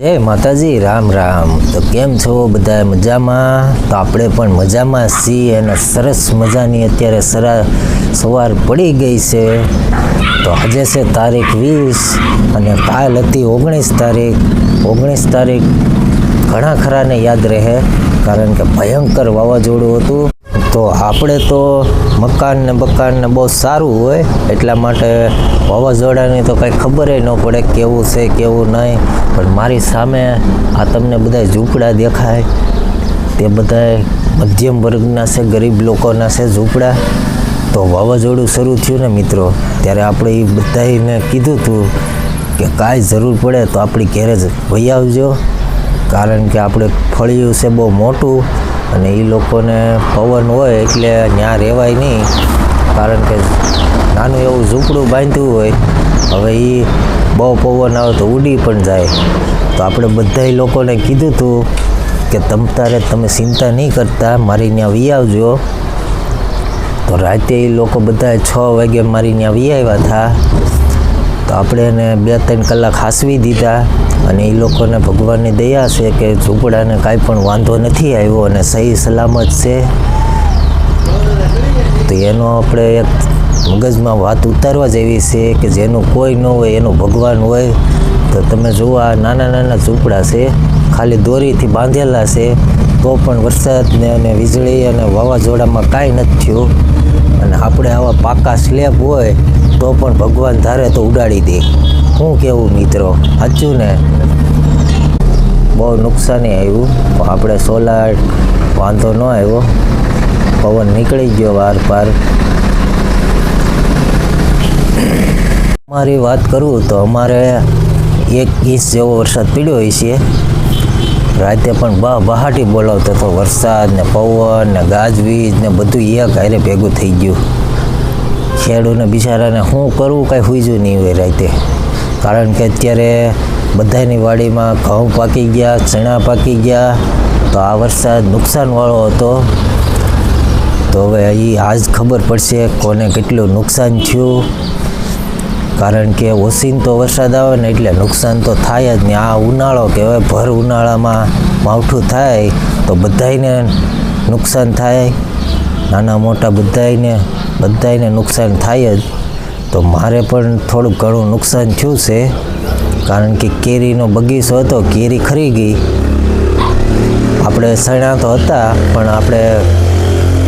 જય માતાજી, રામ રામ। તો કેમ છો બધા? મજામાં? તો આપણે પણ મજામાં છીએ અને સરસ મજાની અત્યારે સવાર પડી ગઈ છે। તો આજે છે તારીખ 20 અને કાલ હતી 19 તારીખ। ઘણા ખરાને યાદ રહે કારણ કે ભયંકર વાવાઝોડું હતું। તો આપણે તો મકાન ને બહુ સારું હોય એટલા માટે વાવાઝોડાની તો કંઈ ખબર ન પડે કેવું છે કેવું નહીં। પણ મારી સામે આ તમને બધા ઝૂંપડા દેખાય તે બધા મધ્યમ વર્ગના છે, ગરીબ લોકોના છે ઝૂંપડા। તો વાવાઝોડું શરૂ થયું ને મિત્રો, ત્યારે આપણે એ બધાને કીધું હતું કે કાંઈ જરૂર પડે તો આપણી ઘેરે જ વહી આવજો, કારણ કે આપણે ફળિયું છે બહુ મોટું અને એ લોકોને પવન હોય એટલે ત્યાં રહેવાય નહીં, કારણ કે નાનું એવું ઝૂંપડું બાંધ્યું હોય, હવે એ બહુ પવન આવે તો ઉડી પણ જાય। તો આપણે બધા લોકોને કીધું હતું કે તમે ચિંતા નહીં કરતા, મારી ત્યાં વી આવજો। તો રાતે એ લોકો બધા 6 વાગે મારી ત્યાં વી આવ્યા હતા। તો આપણે એને 2-3 કલાક હાંસવી દીધા અને એ લોકોને ભગવાનની દયા છે કે ઝૂંપડાને કાંઈ પણ વાંધો નથી આવ્યો અને સહી સલામત છે। તો એનો આપણે એક મગજમાં વાત ઉતારવા જેવી છે કે જેનું કોઈ ન હોય એનું ભગવાન હોય। તો તમે જુઓ, આ નાના ઝૂંપડા છે, ખાલી દોરીથી બાંધેલા છે, તો પણ વરસાદને અને વીજળી અને વાવાઝોડામાં કાંઈ નથી થયું। અને આપણે આવા પાકા સ્લેબ હોય તો પણ ભગવાન ધારે તો ઉડાડી દે। શું કહેવું મિત્રો, સાચું ને? બહુ નુકસાની આવ્યું, પણ આપણે સોલાર વાંધો ન આવ્યો, પવન નીકળી ગયો વાર પાર। અમારી વાત કરું તો અમારે 1 ઇંચ જેવો વરસાદ પડ્યો હોય છે। રાતે પણ બહાટી બોલાવતો હતો, વરસાદ ને પવન ને ગાજવીજ ને બધું એક હારે ભેગું થઈ ગયું। ખેડૂતને બિચારાને શું કરવું કાંઈ સૂઝ્યું નહીં હોય રાતે, કારણ કે અત્યારે બધાની વાડીમાં ઘઉં પાકી ગયા, ચણા પાકી ગયા। તો આ વરસાદ નુકસાનવાળો હતો। તો હવે આજ ખબર પડશે કોને કેટલું નુકસાન થયું, કારણ કે ઓસિંતો વરસાદ આવે ને એટલે નુકસાન તો થાય જ નહીં। આ ઉનાળો કહેવાય, ભર ઉનાળામાં માવઠું થાય તો બધાને નુકસાન થાય, નાના મોટા બધાને નુકસાન થાય જ। તો મારે પણ થોડુંક ઘણું નુકસાન થયું છે, કારણ કે કેરીનો બગીચો હતો, કેરી ખરી ગઈ। આપણે સણા તો હતા પણ આપણે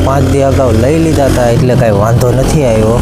5 દી અગાઉ લઈ લીધા હતા એટલે કાંઈ વાંધો નથી આવ્યો।